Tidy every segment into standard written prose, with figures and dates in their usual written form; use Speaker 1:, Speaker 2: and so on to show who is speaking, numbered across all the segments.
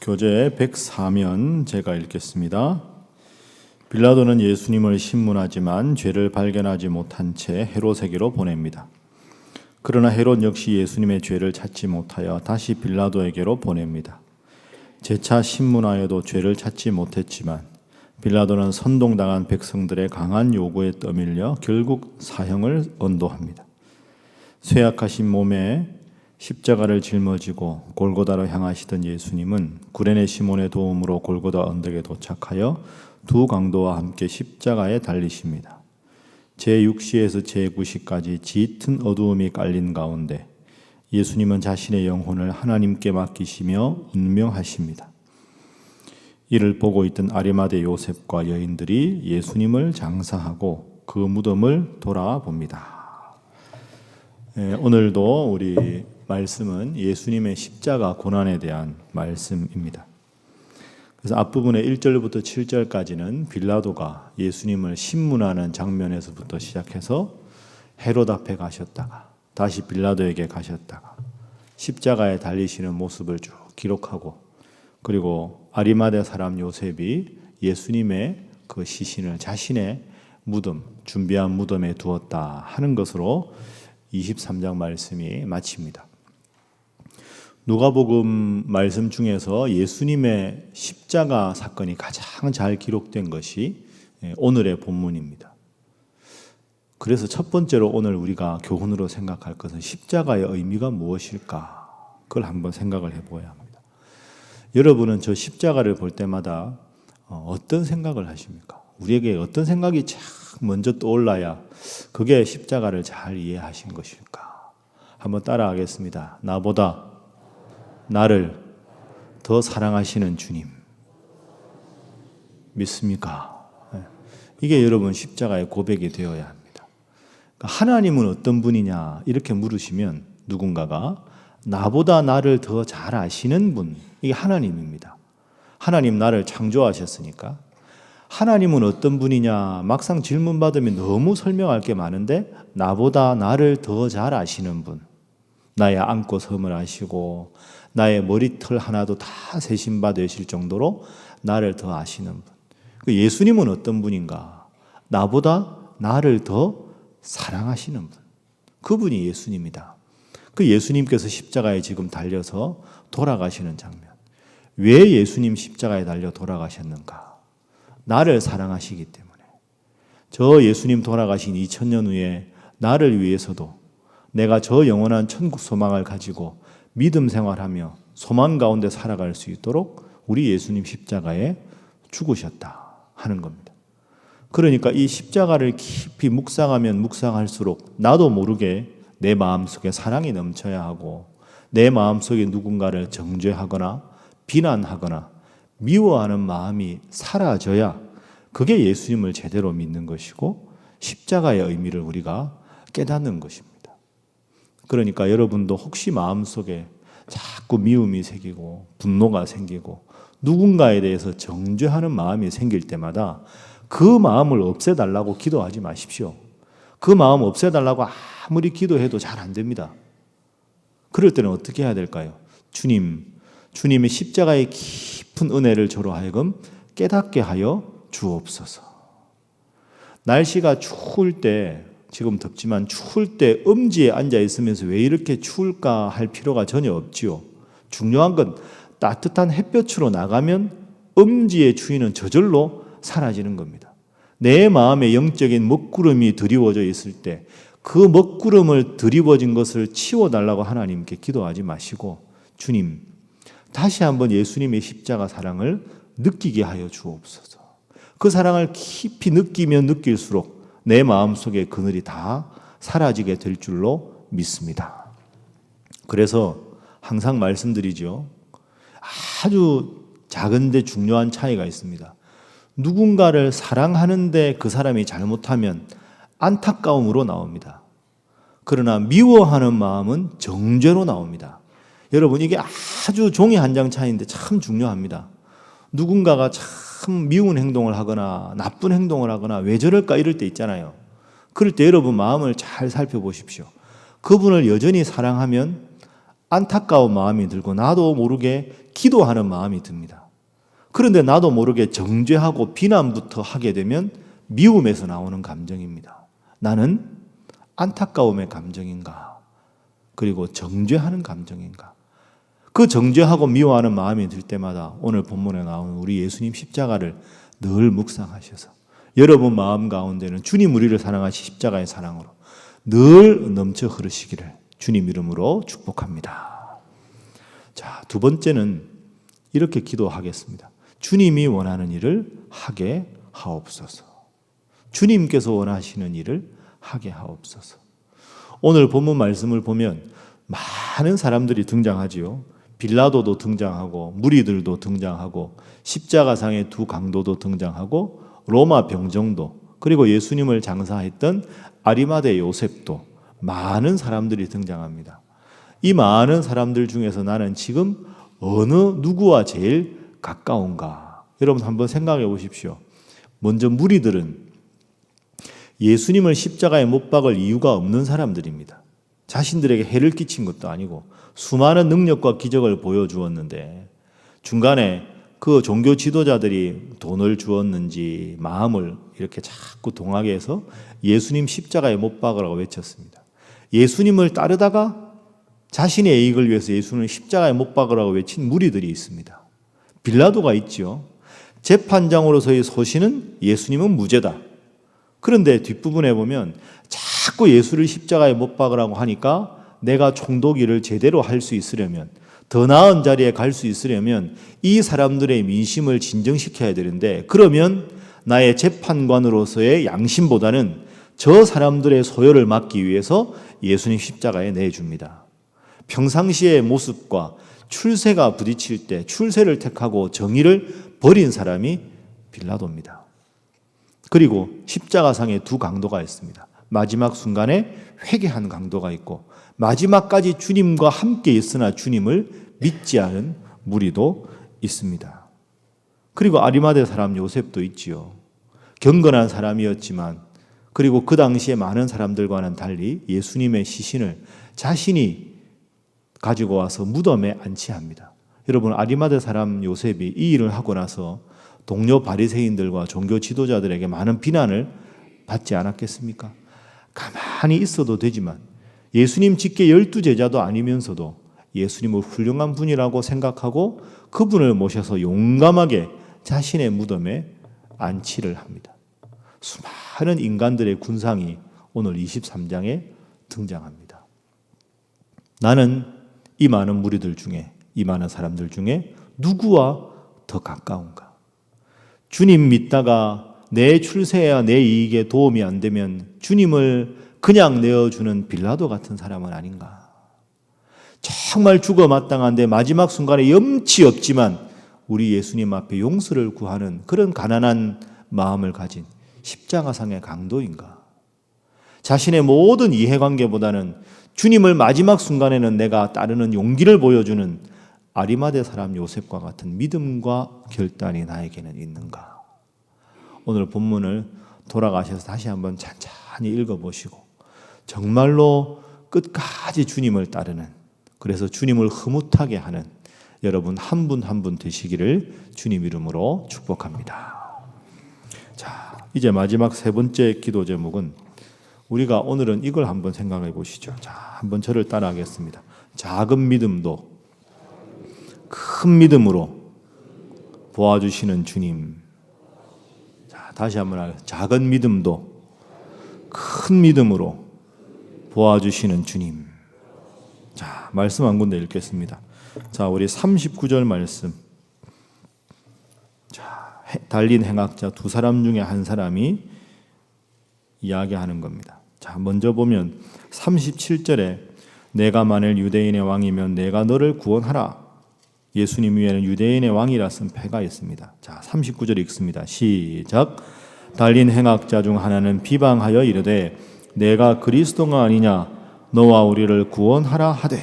Speaker 1: 교재 104면 제가 읽겠습니다. 빌라도는 예수님을 신문하지만 죄를 발견하지 못한 채 헤롯에게로 보냅니다. 그러나 헤롯 역시 예수님의 죄를 찾지 못하여 다시 빌라도에게로 보냅니다. 재차 신문하여도 죄를 찾지 못했지만 빌라도는 선동당한 백성들의 강한 요구에 떠밀려 결국 사형을 언도합니다. 쇠약하신 몸에 십자가를 짊어지고 골고다로 향하시던 예수님은 구레네 시몬의 도움으로 골고다 언덕에 도착하여 두 강도와 함께 십자가에 달리십니다. 제6시에서 제9시까지 짙은 어두움이 깔린 가운데 예수님은 자신의 영혼을 하나님께 맡기시며 운명하십니다. 이를 보고 있던 아리마대 요셉과 여인들이 예수님을 장사하고 그 무덤을 돌아봅니다. 오늘도 우리 말씀은 예수님의 십자가 고난에 대한 말씀입니다. 그래서 앞부분의 1절부터 7절까지는 빌라도가 예수님을 신문하는 장면에서부터 시작해서 헤롯 앞에 가셨다가 다시 빌라도에게 가셨다가 십자가에 달리시는 모습을 쭉 기록하고, 그리고 아리마대 사람 요셉이 예수님의 그 시신을 자신의 무덤, 준비한 무덤에 두었다 하는 것으로 23장 말씀이 마칩니다. 누가복음 말씀 중에서 예수님의 십자가 사건이 가장 잘 기록된 것이 오늘의 본문입니다. 그래서 첫 번째로 오늘 우리가 교훈으로 생각할 것은 십자가의 의미가 무엇일까? 그걸 한번 생각을 해보아야 합니다. 여러분은 저 십자가를 볼 때마다 어떤 생각을 하십니까? 우리에게 어떤 생각이 쫙 먼저 떠올라야 그게 십자가를 잘 이해하신 것일까? 한번 따라하겠습니다. 나보다 나를 더 사랑하시는 주님 믿습니까? 이게 여러분 십자가의 고백이 되어야 합니다. 하나님은 어떤 분이냐 이렇게 물으시면 누군가가 나보다 나를 더 잘 아시는 분, 이게 하나님입니다. 하나님 나를 창조하셨으니까 하나님은 어떤 분이냐 막상 질문 받으면 너무 설명할 게 많은데 나보다 나를 더 잘 아시는 분, 나의 안고 섬을 아시고 나의 머리털 하나도 다 세신 바 되실 정도로 나를 더 아시는 분. 예수님은 어떤 분인가? 나보다 나를 더 사랑하시는 분. 그분이 예수님이다. 그 예수님께서 십자가에 지금 달려서 돌아가시는 장면. 왜 예수님 십자가에 달려 돌아가셨는가? 나를 사랑하시기 때문에. 저 예수님 돌아가신 2000년 후에 나를 위해서도 내가 저 영원한 천국 소망을 가지고 믿음 생활하며 소망 가운데 살아갈 수 있도록 우리 예수님 십자가에 죽으셨다 하는 겁니다. 그러니까 이 십자가를 깊이 묵상하면 묵상할수록 나도 모르게 내 마음속에 사랑이 넘쳐야 하고 내 마음속에 누군가를 정죄하거나 비난하거나 미워하는 마음이 사라져야 그게 예수님을 제대로 믿는 것이고 십자가의 의미를 우리가 깨닫는 것입니다. 그러니까 여러분도 혹시 마음속에 자꾸 미움이 생기고 분노가 생기고 누군가에 대해서 정죄하는 마음이 생길 때마다 그 마음을 없애달라고 기도하지 마십시오. 그 마음 없애달라고 아무리 기도해도 잘 안 됩니다. 그럴 때는 어떻게 해야 될까요? 주님의 십자가의 깊은 은혜를 저로 하여금 깨닫게 하여 주옵소서. 날씨가 추울 때, 지금 덥지만 추울 때 음지에 앉아 있으면서 왜 이렇게 추울까 할 필요가 전혀 없지요. 중요한 건 따뜻한 햇볕으로 나가면 음지의 추위는 저절로 사라지는 겁니다. 내 마음에 영적인 먹구름이 드리워져 있을 때 그 먹구름을 드리워진 것을 치워달라고 하나님께 기도하지 마시고 주님, 다시 한번 예수님의 십자가 사랑을 느끼게 하여 주옵소서. 그 사랑을 깊이 느끼면 느낄수록 내 마음속에 그늘이 다 사라지게 될 줄로 믿습니다. 그래서 항상 말씀드리죠. 아주 작은데 중요한 차이가 있습니다. 누군가를 사랑하는데 그 사람이 잘못하면 안타까움으로 나옵니다. 그러나 미워하는 마음은 정죄로 나옵니다. 여러분, 이게 아주 종이 한 장 차이인데 참 중요합니다. 누군가가 참 미운 행동을 하거나 나쁜 행동을 하거나 왜 저럴까 이럴 때 있잖아요. 그럴 때 여러분 마음을 잘 살펴보십시오. 그분을 여전히 사랑하면 안타까운 마음이 들고 나도 모르게 기도하는 마음이 듭니다. 그런데 나도 모르게 정죄하고 비난부터 하게 되면 미움에서 나오는 감정입니다. 나는 안타까움의 감정인가? 그리고 정죄하는 감정인가? 그 정죄하고 미워하는 마음이 들 때마다 오늘 본문에 나오는 우리 예수님 십자가를 늘 묵상하셔서 여러분 마음 가운데는 주님 우리를 사랑하신 십자가의 사랑으로 늘 넘쳐 흐르시기를 주님 이름으로 축복합니다. 자, 두 번째는 이렇게 기도하겠습니다. 주님이 원하는 일을 하게 하옵소서. 주님께서 원하시는 일을 하게 하옵소서. 오늘 본문 말씀을 보면 많은 사람들이 등장하지요. 빌라도도 등장하고 무리들도 등장하고 십자가상의 두 강도도 등장하고 로마 병정도 그리고 예수님을 장사했던 아리마대 요셉도 많은 사람들이 등장합니다. 이 많은 사람들 중에서 나는 지금 어느 누구와 제일 가까운가? 여러분 한번 생각해 보십시오. 먼저 무리들은 예수님을 십자가에 못 박을 이유가 없는 사람들입니다. 자신들에게 해를 끼친 것도 아니고 수많은 능력과 기적을 보여주었는데 중간에 그 종교 지도자들이 돈을 주었는지 마음을 이렇게 자꾸 동하게 해서 예수님 십자가에 못 박으라고 외쳤습니다. 예수님을 따르다가 자신의 이익을 위해서 예수님을 십자가에 못 박으라고 외친 무리들이 있습니다. 빌라도가 있죠. 재판장으로서의 소신은 예수님은 무죄다. 그런데 뒷부분에 보면 자꾸 예수를 십자가에 못 박으라고 하니까 내가 총독일을 제대로 할 수 있으려면 더 나은 자리에 갈 수 있으려면 이 사람들의 민심을 진정시켜야 되는데 그러면 나의 재판관으로서의 양심보다는 저 사람들의 소요를 막기 위해서 예수님 십자가에 내줍니다. 평상시의 모습과 출세가 부딪힐 때 출세를 택하고 정의를 버린 사람이 빌라도입니다. 그리고 십자가상에 두 강도가 있습니다. 마지막 순간에 회개한 강도가 있고 마지막까지 주님과 함께 있으나 주님을 믿지 않은 무리도 있습니다. 그리고 아리마대 사람 요셉도 있지요. 경건한 사람이었지만 그리고 그 당시에 많은 사람들과는 달리 예수님의 시신을 자신이 가지고 와서 무덤에 안치합니다. 여러분 아리마대 사람 요셉이 이 일을 하고 나서 동료 바리새인들과 종교 지도자들에게 많은 비난을 받지 않았겠습니까? 가만히 있어도 되지만 예수님 직계 12제자도 아니면서도 예수님을 훌륭한 분이라고 생각하고 그분을 모셔서 용감하게 자신의 무덤에 안치를 합니다. 수많은 인간들의 군상이 오늘 23장에 등장합니다. 나는 이 많은 무리들 중에 이 많은 사람들 중에 누구와 더 가까운가? 주님 믿다가 내 출세야 내 이익에 도움이 안 되면 주님을 그냥 내어주는 빌라도 같은 사람은 아닌가? 정말 죽어 마땅한데 마지막 순간에 염치 없지만 우리 예수님 앞에 용서를 구하는 그런 가난한 마음을 가진 십자가상의 강도인가? 자신의 모든 이해관계보다는 주님을 마지막 순간에는 내가 따르는 용기를 보여주는 아리마대 사람 요셉과 같은 믿음과 결단이 나에게는 있는가? 오늘 본문을 돌아가셔서 다시 한번 찬찬히 읽어보시고 정말로 끝까지 주님을 따르는 그래서 주님을 흐뭇하게 하는 여러분 한 분 한 분 되시기를 주님 이름으로 축복합니다. 자, 이제 마지막 세 번째 기도 제목은 우리가 오늘은 이걸 한번 생각해 보시죠. 자, 한번 저를 따라하겠습니다. 작은 믿음도 큰 믿음으로 보아주시는 주님. 자, 다시 한번 하겠습니다. 작은 믿음도 큰 믿음으로 보아주시는 주님. 자, 말씀 한 군데 읽겠습니다. 자, 우리 39절 말씀. 자, 달린 행악자 두 사람 중에 한 사람이 이야기하는 겁니다. 자, 먼저 보면 37절에 내가 만일 유대인의 왕이면 내가 너를 구원하라. 예수님 위에는 유대인의 왕이라 쓴 패가 있습니다. 자, 39절 읽습니다. 시작. 달린 행악자 중 하나는 비방하여 이르되 내가 그리스도가 아니냐 너와 우리를 구원하라 하되.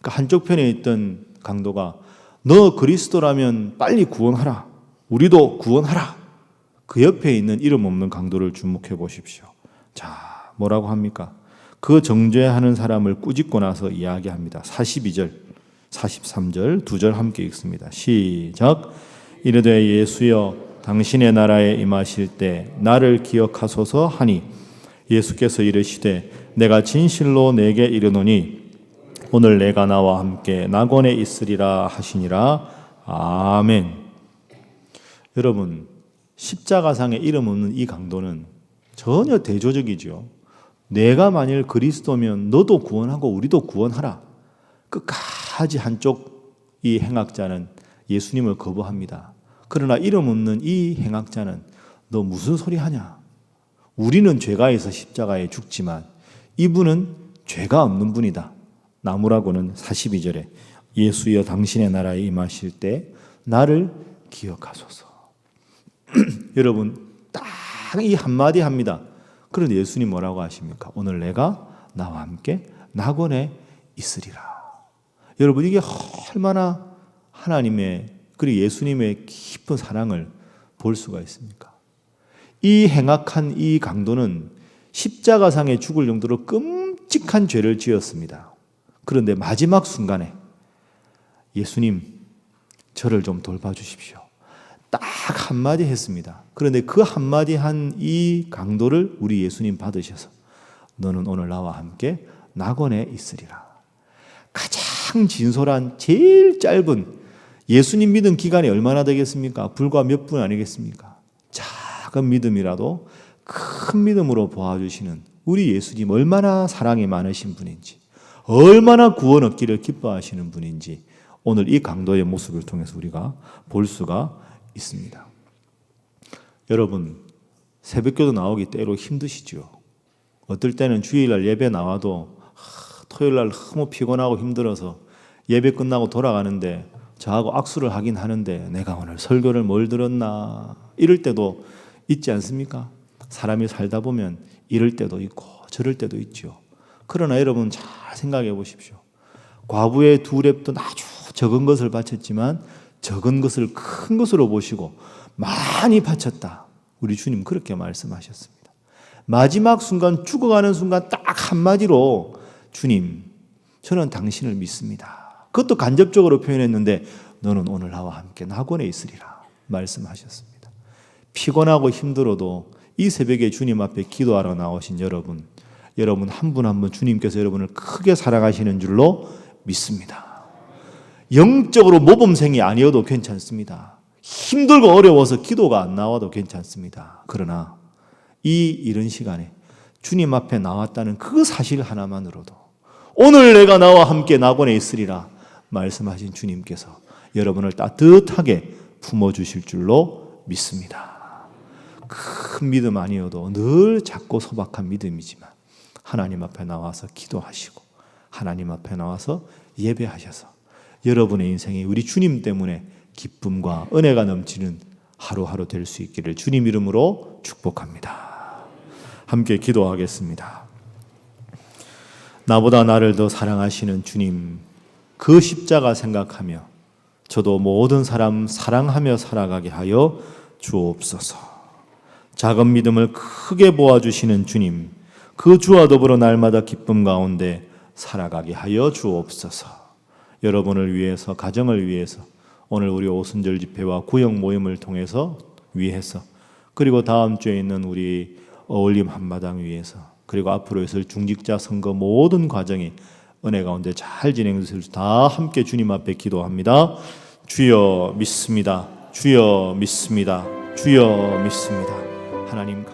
Speaker 1: 그러니까 한쪽 편에 있던 강도가 너 그리스도라면 빨리 구원하라. 우리도 구원하라. 그 옆에 있는 이름 없는 강도를 주목해 보십시오. 자, 뭐라고 합니까? 그 정죄하는 사람을 꾸짖고 나서 이야기합니다. 42절, 43절 두 절 함께 읽습니다. 시작. 이르되 예수여 당신의 나라에 임하실 때 나를 기억하소서 하니 예수께서 이르시되 내가 진실로 내게 이르노니 오늘 내가 나와 함께 낙원에 있으리라 하시니라. 아멘. 여러분, 십자가상에 이름 없는 이 강도는 전혀 대조적이죠. 내가 만일 그리스도면 너도 구원하고 우리도 구원하라. 끝까지 한쪽 이 행악자는 예수님을 거부합니다. 그러나 이름 없는 이 행악자는 너 무슨 소리 하냐? 우리는 죄가 있어 십자가에 죽지만 이분은 죄가 없는 분이다. 나무라고는 42절에 예수여 당신의 나라에 임하실 때 나를 기억하소서. 여러분, 딱 이 한마디 합니다. 그런데 예수님 뭐라고 하십니까? 오늘 내가 나와 함께 낙원에 있으리라. 여러분, 이게 얼마나 하나님의 그리고 예수님의 깊은 사랑을 볼 수가 있습니까? 이 행악한 이 강도는 십자가상에 죽을 정도로 끔찍한 죄를 지었습니다. 그런데 마지막 순간에 예수님, 저를 좀 돌봐주십시오. 딱 한마디 했습니다. 그런데 그 한마디 한 이 강도를 우리 예수님 받으셔서 너는 오늘 나와 함께 낙원에 있으리라. 가장 진솔한 제일 짧은 예수님 믿은 기간이 얼마나 되겠습니까? 불과 몇 분 아니겠습니까? 작은 믿음이라도 큰 믿음으로 보아주시는 우리 예수님 얼마나 사랑이 많으신 분인지, 얼마나 구원 얻기를 기뻐하시는 분인지 오늘 이 강도의 모습을 통해서 우리가 볼 수가 있습니다. 여러분, 새벽기도 나오기 때로 힘드시죠? 어떨 때는 주일날 예배 나와도 토요일날 너무 피곤하고 힘들어서 예배 끝나고 돌아가는데 저하고 악수를 하긴 하는데 내가 오늘 설교를 뭘 들었나 이럴 때도 있지 않습니까? 사람이 살다 보면 이럴 때도 있고 저럴 때도 있죠. 그러나 여러분 잘 생각해 보십시오. 과부의 두 랩도 아주 적은 것을 바쳤지만 적은 것을 큰 것으로 보시고 많이 바쳤다. 우리 주님 그렇게 말씀하셨습니다. 마지막 순간 죽어가는 순간 딱 한마디로 주님, 저는 당신을 믿습니다. 그것도 간접적으로 표현했는데 너는 오늘 나와 함께 낙원에 있으리라 말씀하셨습니다. 피곤하고 힘들어도 이 새벽에 주님 앞에 기도하러 나오신 여러분 한 분 한 분 주님께서 여러분을 크게 사랑하시는 줄로 믿습니다. 영적으로 모범생이 아니어도 괜찮습니다. 힘들고 어려워서 기도가 안 나와도 괜찮습니다. 그러나 이 이른 시간에 주님 앞에 나왔다는 그 사실 하나만으로도 오늘 내가 나와 함께 낙원에 있으리라 말씀하신 주님께서 여러분을 따뜻하게 품어주실 줄로 믿습니다. 큰 믿음 아니어도 늘 작고 소박한 믿음이지만 하나님 앞에 나와서 기도하시고 하나님 앞에 나와서 예배하셔서 여러분의 인생이 우리 주님 때문에 기쁨과 은혜가 넘치는 하루하루 될 수 있기를 주님 이름으로 축복합니다. 함께 기도하겠습니다. 나보다 나를 더 사랑하시는 주님, 그 십자가 생각하며 저도 모든 사람 사랑하며 살아가게 하여 주옵소서. 작은 믿음을 크게 보아주시는 주님, 그 주와 더불어 날마다 기쁨 가운데 살아가게 하여 주옵소서. 여러분을 위해서, 가정을 위해서 오늘 우리 오순절 집회와 구역 모임을 통해서 위해서 그리고 다음 주에 있는 우리 어울림 한마당 위해서 그리고 앞으로 있을 중직자 선거 모든 과정이 은혜 가운데 잘 진행될 수 다 함께 주님 앞에 기도합니다. 주여 믿습니다. 주여 믿습니다. 주여 믿습니다. 하나님